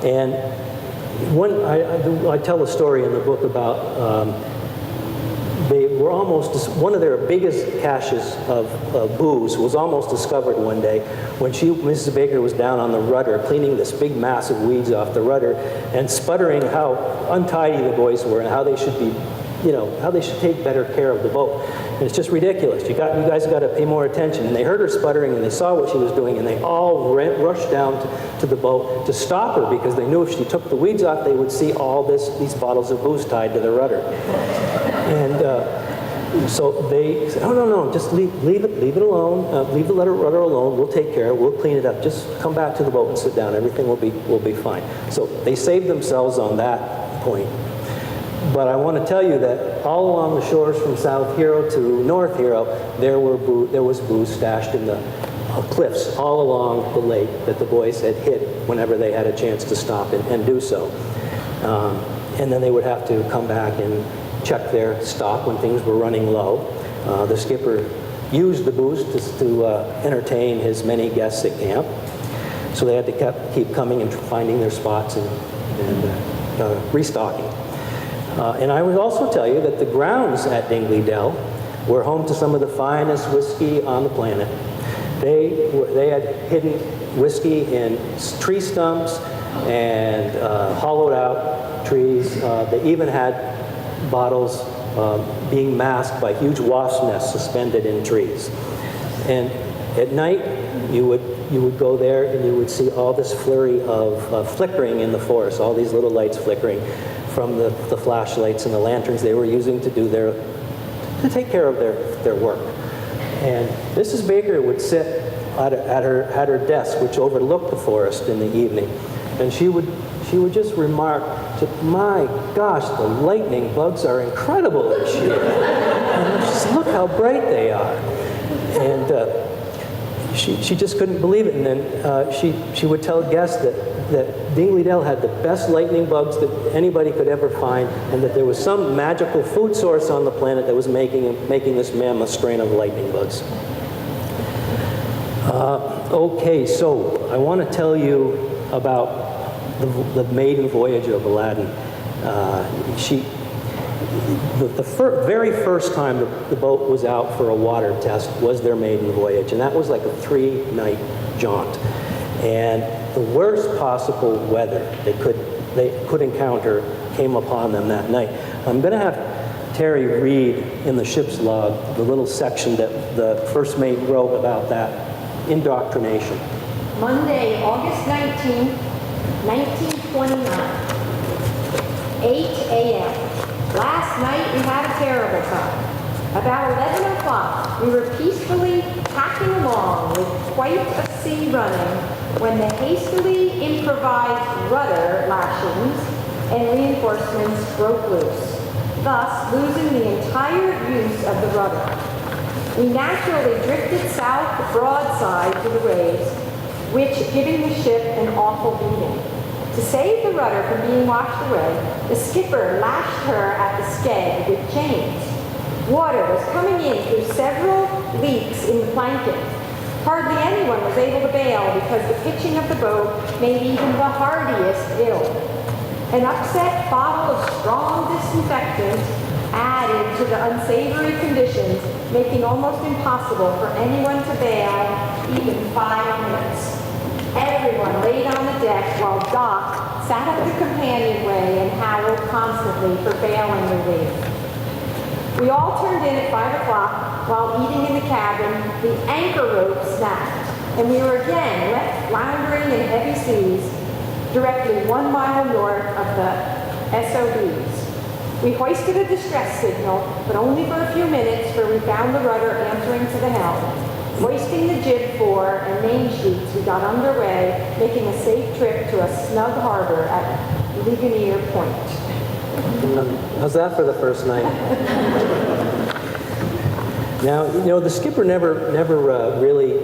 And I tell a story in the book about they were almost, one of their biggest caches of booze was almost discovered one day when Mrs. Baker was down on the rudder cleaning this big mass of weeds off the rudder and sputtering how untidy the boys were and how they should be, how they should take better care of the boat. And it's just ridiculous. You guys got to pay more attention. And they heard her sputtering and they saw what she was doing and they all rushed down to the boat to stop her because they knew if she took the weeds off, they would see all these bottles of booze tied to the rudder. And so they said, oh, no, just leave it alone. Leave the rudder alone. We'll take care of it. We'll clean it up. Just come back to the boat and sit down. Everything will be fine. So they saved themselves on that point. But I want to tell you that all along the shores from South Hero to North Hero, there was booze stashed in the cliffs all along the lake that the boys had hit whenever they had a chance to stop and do so. And then they would have to come back and check their stock when things were running low. The skipper used the booze to entertain his many guests at camp. So they had to keep coming and finding their spots and restocking. And I would also tell you that the grounds at Dingley Dell were home to some of the finest whiskey on the planet. They had hidden whiskey in tree stumps and hollowed out trees. They even had bottles being masked by huge wasp nests suspended in trees. And at night, you would go there and you would see all this flurry of flickering in the forest, all these little lights flickering from the flashlights and the lanterns they were using to take care of their work. And Mrs. Baker would sit at her desk, which overlooked the forest in the evening, and she would just remark, my gosh, the lightning bugs are incredible this year. And just look how bright they are. And she just couldn't believe it. And then she would tell guests that Dingley Dell had the best lightning bugs that anybody could ever find, and that there was some magical food source on the planet that was making this mammoth strain of lightning bugs. Okay, so I want to tell you about the maiden voyage of Aladdin. The very first time the boat was out for a water test was their maiden voyage, and that was like a 3-night jaunt. And the worst possible weather they could encounter came upon them that night. I'm going to have Terry read in the ship's log the little section that the first mate wrote about that indoctrination. Monday, August 19th, 1929, 8 a.m. Last night we had a terrible time. About 11 o'clock, we were peacefully tacking along with quite a sea running when the hastily improvised rudder lashings and reinforcements broke loose, thus losing the entire use of the rudder. We naturally drifted south broadside to the waves, which giving the ship an awful beating. To save the rudder from being washed away, the skipper lashed her at the skeg with chains. Water was coming in through several leaks in the planking. Hardly anyone was able to bail because the pitching of the boat made even the hardiest ill. An upset bottle of strong disinfectant added to the unsavory conditions, making almost impossible for anyone to bail even 5 minutes. Everyone laid on the deck while Doc sat at the companionway and howled constantly for bailing relief. We all turned in at 5 o'clock. While eating in the cabin, the anchor rope snapped, and we were again left floundering in heavy seas directly 1 mile north of the SOBs. We hoisted a distress signal, but only for a few minutes, for we found the rudder answering to the helm. Hoisting the jib fore and main sheets, we got underway, making a safe trip to a snug harbor at Ligonier Point. How's that for the first night? Now, the skipper never really,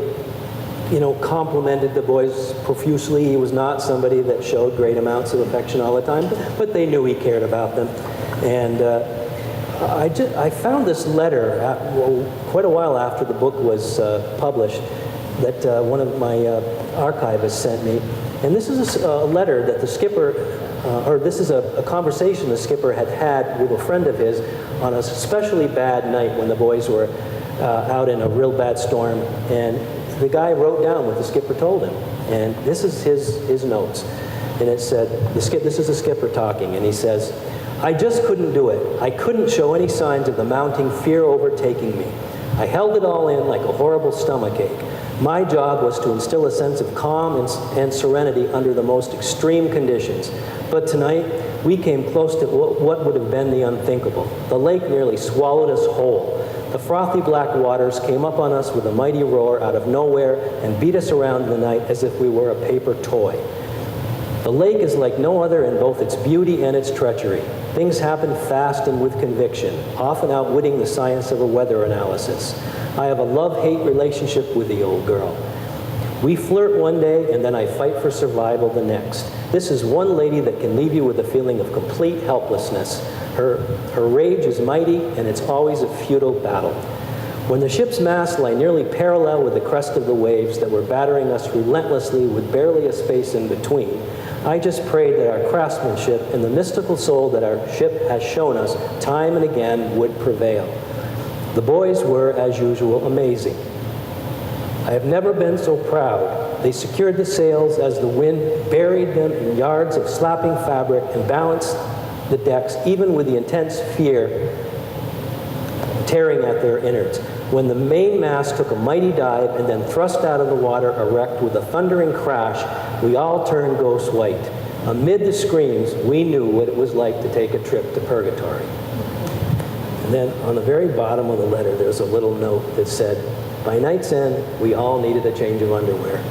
complimented the boys profusely. He was not somebody that showed great amounts of affection all the time, but they knew he cared about them. And I found this letter quite a while after the book was published that one of my archivists sent me. And this is a letter that the skipper, this is a conversation the skipper had with a friend of his on a especially bad night when the boys were out in a real bad storm. And the guy wrote down what the skipper told him. And this is his notes. And it said, this is the skipper talking, and he says, "I just couldn't do it. I couldn't show any signs of the mounting fear overtaking me. I held it all in like a horrible stomachache. My job was to instill a sense of calm and serenity under the most extreme conditions. But tonight, we came close to what would have been the unthinkable. The lake nearly swallowed us whole. The frothy black waters came up on us with a mighty roar out of nowhere and beat us around in the night as if we were a paper toy. The lake is like no other in both its beauty and its treachery. Things happen fast and with conviction, often outwitting the science of a weather analysis. I have a love-hate relationship with the old girl. We flirt one day, and then I fight for survival the next. This is one lady that can leave you with a feeling of complete helplessness. Her rage is mighty, and it's always a futile battle. When the ship's masts lie nearly parallel with the crest of the waves that were battering us relentlessly with barely a space in between, I just prayed that our craftsmanship and the mystical soul that our ship has shown us time and again would prevail. The boys were, as usual, amazing. I have never been so proud. They secured the sails as the wind buried them in yards of slapping fabric and balanced the decks, even with the intense fear tearing at their innards. When the mainmast took a mighty dive and then thrust out of the water erect with a thundering crash, we all turned ghost white. Amid the screams, we knew what it was like to take a trip to purgatory. And then on the very bottom of the letter, there's a little note that said, by night's end, we all needed a change of underwear.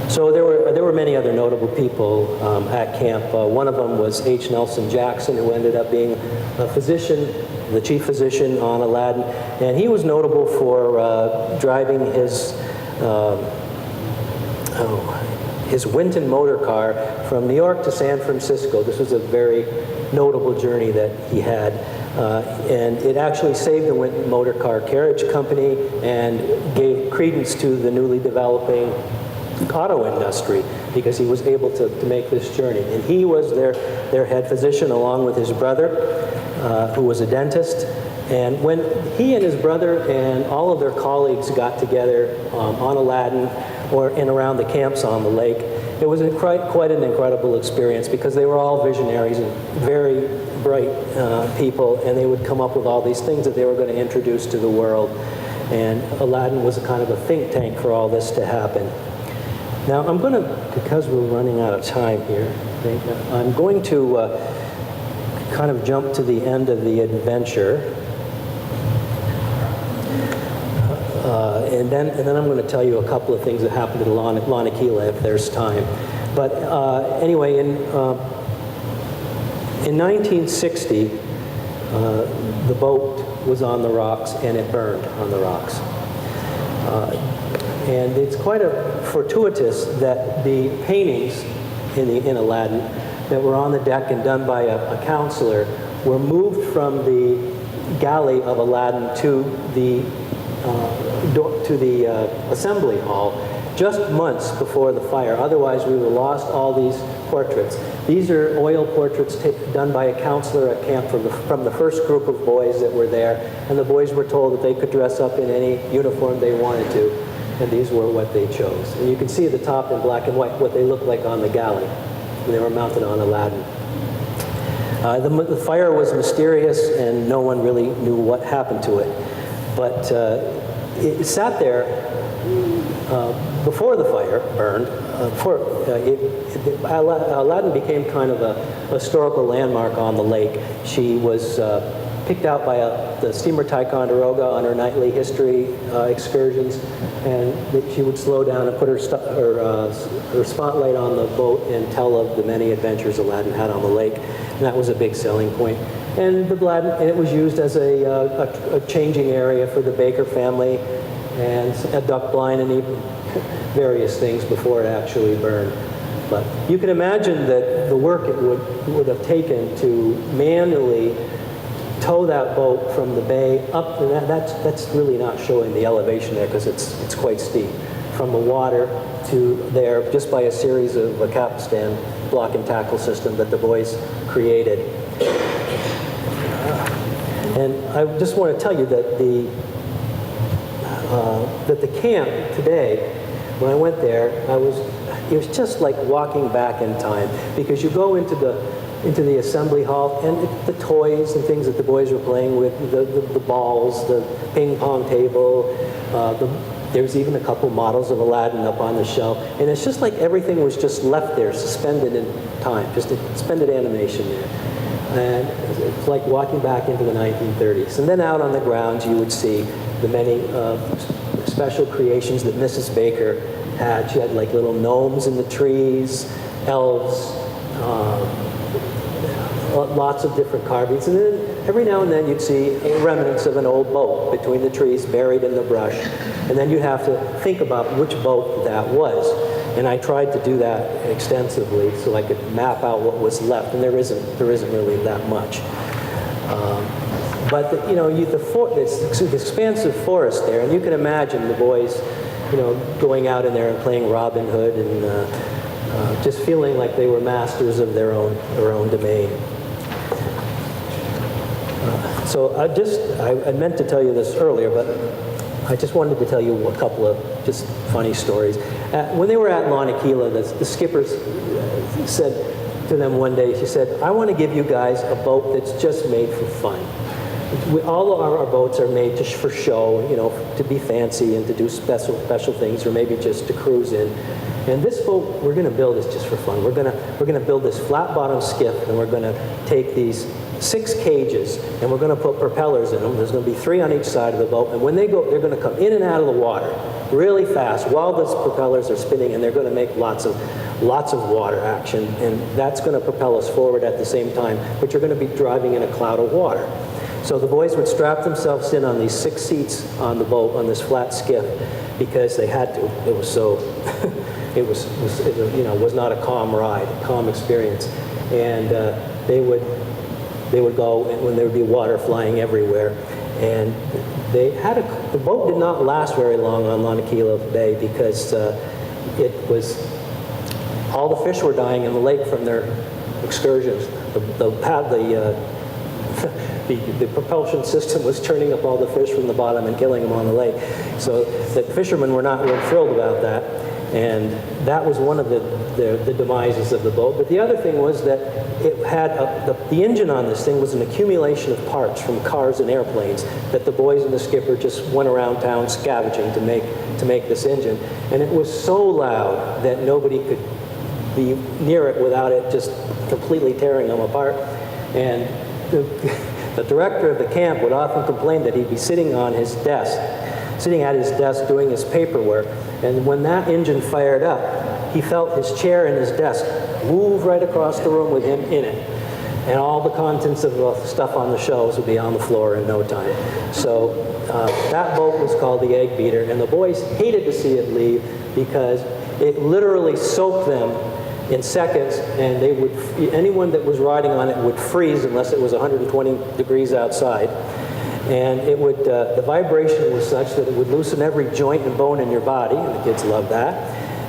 So there were many other notable people at camp. One of them was H. Nelson Jackson, who ended up being a physician, the chief physician on Aladdin, and he was notable for driving his Winton motor car from New York to San Francisco. This was a very notable journey that he had, and it actually saved the Winton Motor Car Carriage Company and gave credence to the newly developing auto industry, because he was able to make this journey. And he was their head physician along with his brother, who was a dentist. And when he and his brother and all of their colleagues got together on Aladdin or in around the camps on the lake, it was quite an incredible experience, because they were all visionaries and very bright people, and they would come up with all these things that they were going to introduce to the world. And Aladdin was a kind of a think tank for all this to happen. Now, I'm going to, because we're running out of time here, I'm going to kind of jump to the end of the adventure. And then I'm going to tell you a couple of things that happened at Lanakila if there's time. But anyway, in 1960, the boat was on the rocks and it burned on the rocks. And it's quite fortuitous that the paintings in Aladdin that were on the deck and done by a counselor were moved from the galley of Aladdin to the assembly hall just months before the fire. Otherwise, we would have lost all these portraits. These are oil portraits done by a counselor at camp from the first group of boys that were there, and the boys were told that they could dress up in any uniform they wanted to, and these were what they chose. And you can see at the top in black and white what they looked like on the galley when they were mounted on Aladdin. The fire was mysterious, and no one really knew what happened to it. But it sat there before the fire burned. Aladdin became kind of a historical landmark on the lake. She was picked out by the steamer Ticonderoga on her nightly history excursions, and she would slow down and put her spotlight on the boat and tell of the many adventures Aladdin had on the lake, and that was a big selling point. And it was used as a changing area for the Baker family, and a duck blind, and even various things before it actually burned. But you can imagine that the work it would have taken to manually tow that boat from the bay up, and that's really not showing the elevation there because it's quite steep, from the water to there just by a series of a capstan block and tackle system that the boys created. And I just want to tell you that the camp today, when I went there, it was just like walking back in time, because you go into the assembly hall, and the toys and things that the boys were playing with, the balls, the ping pong table, there's even a couple models of Aladdin up on the shelf, and it's just like everything was just left there, suspended in time, just a suspended animation there. And it's like walking back into the 1930s. And then out on the grounds, you would see the many special creations that Mrs. Baker had. She had like little gnomes in the trees, elves, lots of different carvings. And then every now and then you'd see remnants of an old boat between the trees buried in the brush. And then you'd have to think about which boat that was. And I tried to do that extensively so I could map out what was left, and there isn't really that much. But the expansive forest there, and you can imagine the boys, going out in there and playing Robin Hood and just feeling like they were masters of their own domain. So I meant to tell you this earlier, but I just wanted to tell you a couple of just funny stories. When they were at Lanakila, the skipper said to them one day, she said, "I want to give you guys a boat that's just made for fun. All of our boats are made just for show, to be fancy and to do special things, or maybe just to cruise in. And this boat we're going to build is just for fun. We're going to build this flat-bottom skiff, and we're going to take these 6 cages, and we're going to put propellers in them. There's going to be 3 on each side of the boat, and when they go, they're going to come in and out of the water really fast while those propellers are spinning, and they're going to make lots of water action, and that's going to propel us forward at the same time, but you're going to be driving in a cloud of water." So the boys would strap themselves in on these 6 seats on the boat, on this flat skiff, because they had to. It was so, it was not a calm ride, a calm experience. And they would go when there would be water flying everywhere. And the boat did not last very long on Lanakila Bay because all the fish were dying in the lake from their excursions. The propulsion system was churning up all the fish from the bottom and killing them on the lake. So the fishermen were not real thrilled about that. And that was one of the the demises of the boat. But the other thing was that it had the engine on this thing was an accumulation of parts from cars and airplanes that the boys and the skipper just went around town scavenging to make this engine. And it was so loud that nobody could be near it without it just completely tearing them apart. And the director of the camp would often complain that he'd be sitting at his desk doing his paperwork, and when that engine fired up, he felt his chair and his desk move right across the room with him in it. And all the contents of the stuff on the shelves would be on the floor in no time. So that boat was called the Eggbeater, and the boys hated to see it leave because it literally soaked them in seconds, and anyone that was riding on it would freeze unless it was 120 degrees outside. And it would, the vibration was such that it would loosen every joint and bone in your body, and the kids loved that.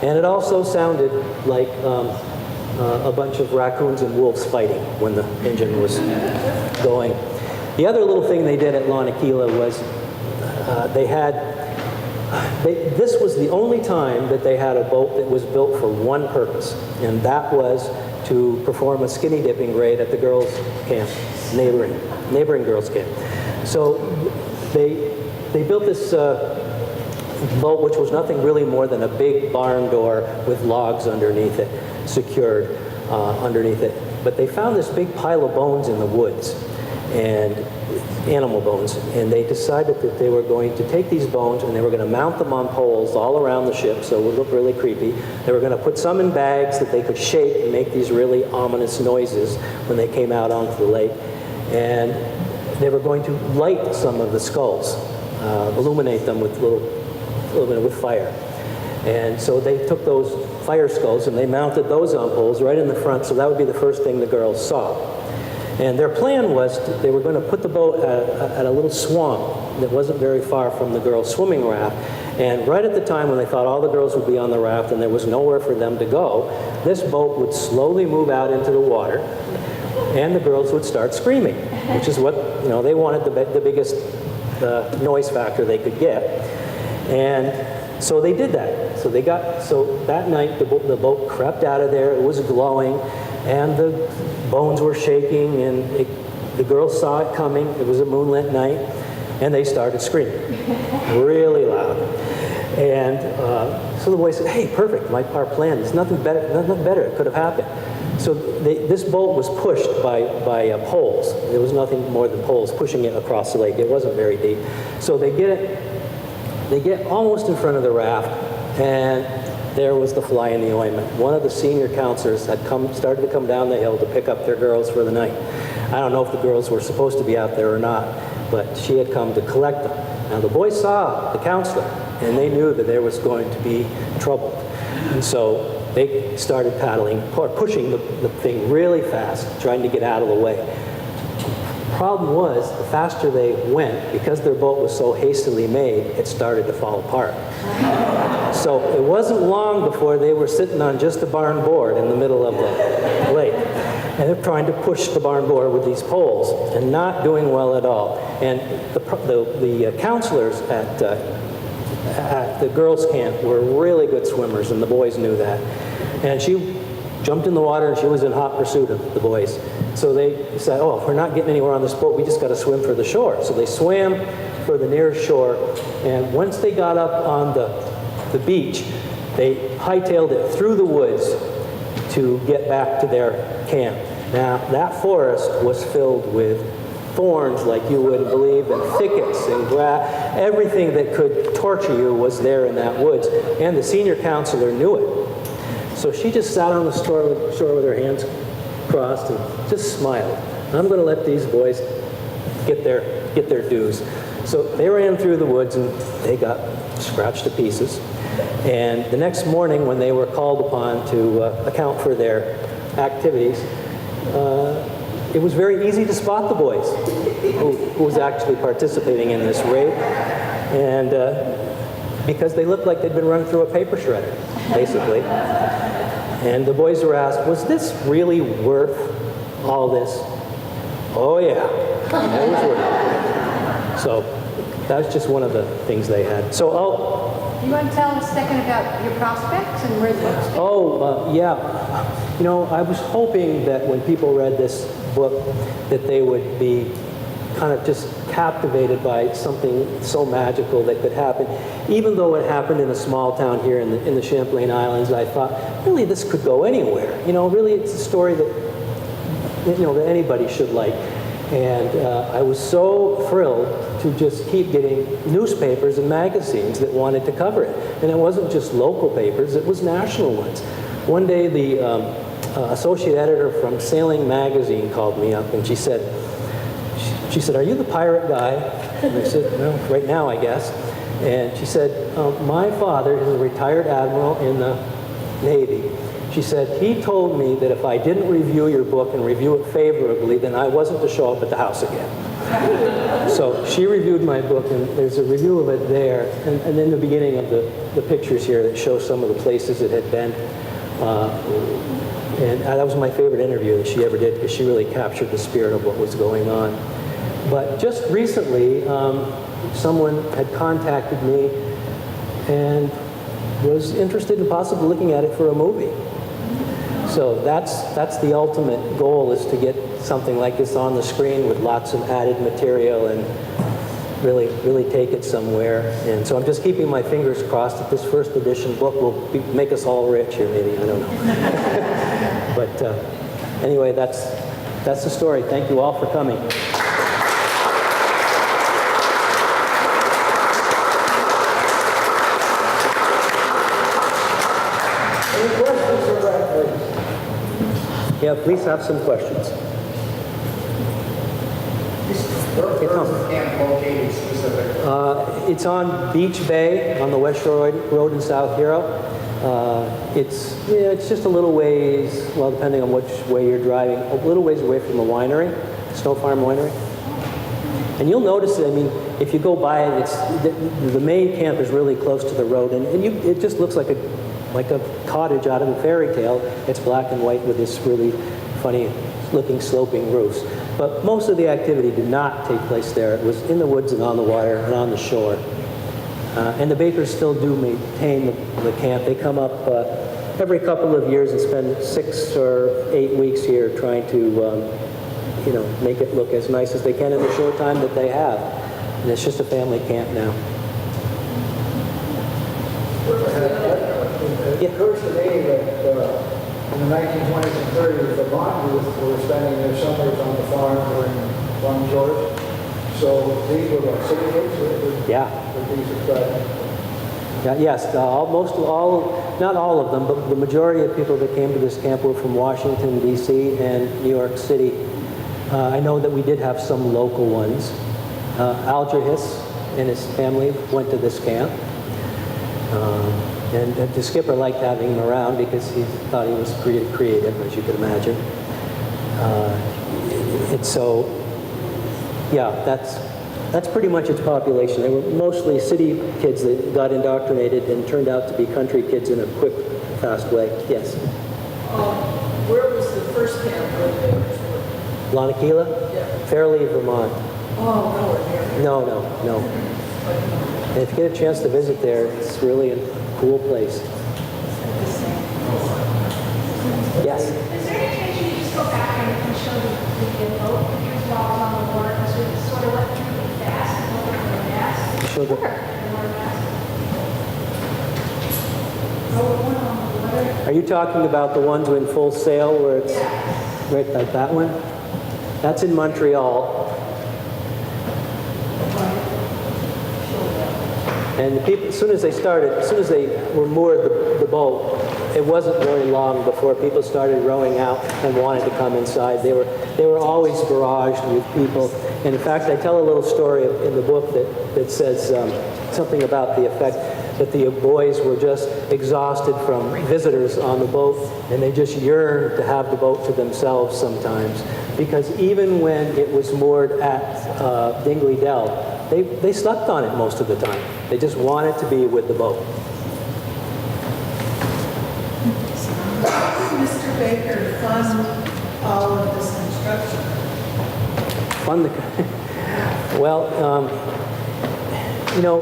And it also sounded like a bunch of raccoons and wolves fighting when the engine was going. The other little thing they did at Lanakila was this was the only time that they had a boat that was built for one purpose, and that was to perform a skinny dipping raid at the girls' camp, neighboring girls' camp. So they built this boat, which was nothing really more than a big barn door with logs underneath it, secured underneath it. But they found this big pile of bones in the woods, and animal bones, and they decided that they were going to take these bones and they were going to mount them on poles all around the ship so it would look really creepy. They were going to put some in bags that they could shake and make these really ominous noises when they came out onto the lake. And they were going to light some of the skulls, illuminate them with fire. And so they took those fire skulls and they mounted those on poles right in the front, so that would be the first thing the girls saw. And their plan was they were going to put the boat at a little swamp that wasn't very far from the girls' swimming raft. And right at the time when they thought all the girls would be on the raft and there was nowhere for them to go, this boat would slowly move out into the water, and the girls would start screaming, which is what they wanted, the biggest noise factor they could get. And so they did that. So that night the boat crept out of there. It was glowing, and the bones were shaking, and the girls saw it coming. It was a moonlit night, and they started screaming really loud. And so the boys said, "Hey, perfect! Our plan. There's nothing better. It could have happened." So this boat was pushed by poles. There was nothing more than poles pushing it across the lake. It wasn't very deep. So they get almost in front of the raft, and there was the fly in the ointment. One of the senior counselors had started to come down the hill to pick up their girls for the night. I don't know if the girls were supposed to be out there or not, but she had come to collect them. Now the boys saw the counselor, and they knew that there was going to be trouble. And so they started pushing the thing really fast, trying to get out of the way. Problem was, the faster they went, because their boat was so hastily made, it started to fall apart. So it wasn't long before they were sitting on just a barn board in the middle of the lake. And they're trying to push the barn board with these poles and not doing well at all. And the counselors at the girls' camp were really good swimmers, and the boys knew that. And she jumped in the water, and she was in hot pursuit of the boys. So they said, "Oh, if we're not getting anywhere on this boat, we just got to swim for the shore." So they swam for the nearest shore, and once they got up on the beach, they hightailed it through the woods to get back to their camp. Now, that forest was filled with thorns like you wouldn't believe, and thickets and grass. Everything that could torture you was there in that woods, and the senior counselor knew it. So she just sat on the shore with her hands crossed and just smiled. "I'm going to let these boys get their dues." So they ran through the woods, and they got scratched to pieces. And the next morning, when they were called upon to account for their activities, it was very easy to spot the boys who was actually participating in this raid, and because they looked like they'd been run through a paper shredder, basically. And the boys were asked, "Was this really worth all this?" "Oh yeah, it was worth it." So that was just one of the things they had. So You want to tell us a second about your prospects and where the book's going? Oh, yeah. You know, I was hoping that when people read this book that they would be kind of just captivated by something so magical that could happen. Even though it happened in a small town here in the Champlain Islands, I thought, really, this could go anywhere. You know, really, it's a story that, you know, that anybody should like. And I was so thrilled to just keep getting newspapers and magazines that wanted to cover it. And it wasn't just local papers, it was national ones. One day, the associate editor from Sailing Magazine called me up, and she said, are you the pirate guy? And I said, well, right now, I guess. And she said, my father is a retired admiral in the Navy. She said, he told me that if I didn't review your book and review it favorably, then I wasn't to show up at the house again. So she reviewed my book, and there's a review of it there. And in the beginning of the pictures here that show some of the places it had been. And that was my favorite interview that she ever did, because she really captured the spirit of what was going on. But just recently, someone had contacted me and was interested in possibly looking at it for a movie. So that's the ultimate goal, is to get something like this on the screen with lots of added material and really take it somewhere. And so I'm just keeping my fingers crossed that this first edition book will make us all rich here, maybe, I don't know. But anyway, that's the story. Thank you all for coming. Any questions for Brett, please? Yeah, please have some questions. Where's the camp located specifically? It's on Beach Bay on the West Shore Road in South Hero. It's just a little ways, well, depending on which way you're driving, a little ways away from the winery, Snow Farm Winery. And you'll notice, I mean, if you go by it, it's the main camp is really close to the road, and it just looks like a cottage out of a fairy tale. It's black and white with this really funny-looking sloping roofs. But most of the activity did not take place there. It was in the woods and on the water and on the shore. And the Bakers still do maintain the camp. They come up every couple of years and spend 6 or 8 weeks here trying to, make it look as nice as they can in the short time that they have. And it's just a family camp now. It occurs to me that in the 1920s and 30s, the Vermont youth were spending their summers on the farm during Long George. So these were what, city kids? Yeah. Yeah, yes, not all of them, but the majority of people that came to this camp were from Washington, D.C. and New York City. I know that we did have some local ones. Alger Hiss and his family went to this camp. And the skipper liked having him around because he thought he was pretty creative, as you could imagine. And so, yeah, that's pretty much its population. They were mostly city kids that got indoctrinated and turned out to be country kids in a quick, fast way. Yes? Where was the first camp where the Bakers were? Lanakila? Yeah. Fairleigh, Vermont. Oh, nowhere near. No. And if you get a chance to visit there, it's really a cool place. Yes? Is there any chance you could just go back and show the boat pictures while it's on the water? Because we sort of went through it fast and looked at the mast. Show the, Are you talking about the ones in full sail where it's right like that one? That's in Montreal. And the people, as soon as they were moored the boat, it wasn't very long before people started rowing out and wanted to come inside. They were always barraged with people. And in fact, I tell a little story in the book that says something about the effect that the boys were just exhausted from visitors on the boat, and they just yearned to have the boat to themselves sometimes. Because even when it was moored at Dingley Dell, they slept on it most of the time. They just wanted to be with the boat. Mr. Baker fund all of this construction? Well, you know,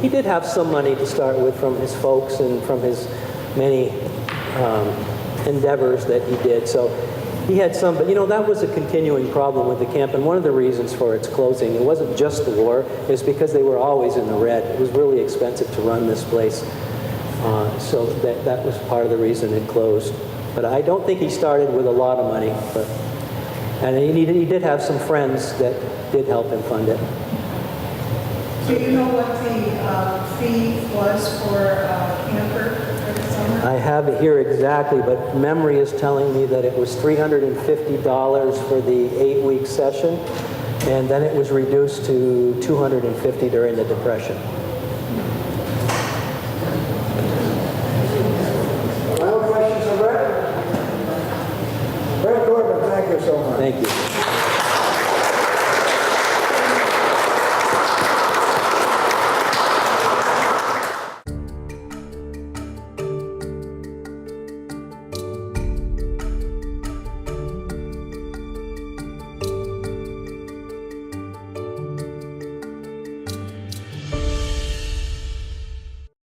he did have some money to start with from his folks and from his many endeavors that he did. So he had some, but you know, that was a continuing problem with the camp, and one of the reasons for its closing, it wasn't just the war, it was because they were always in the red. It was really expensive to run this place. So that was part of the reason it closed. But I don't think he started with a lot of money, and he did have some friends that did help him fund it. Do you know what the fee was for a camper for the summer? I have it here exactly, but memory is telling me that it was $350 for the 8-week session, and then it was reduced to $250 during the Depression. Final questions of Bret? Bret Corbin, thank you so much. Thank you.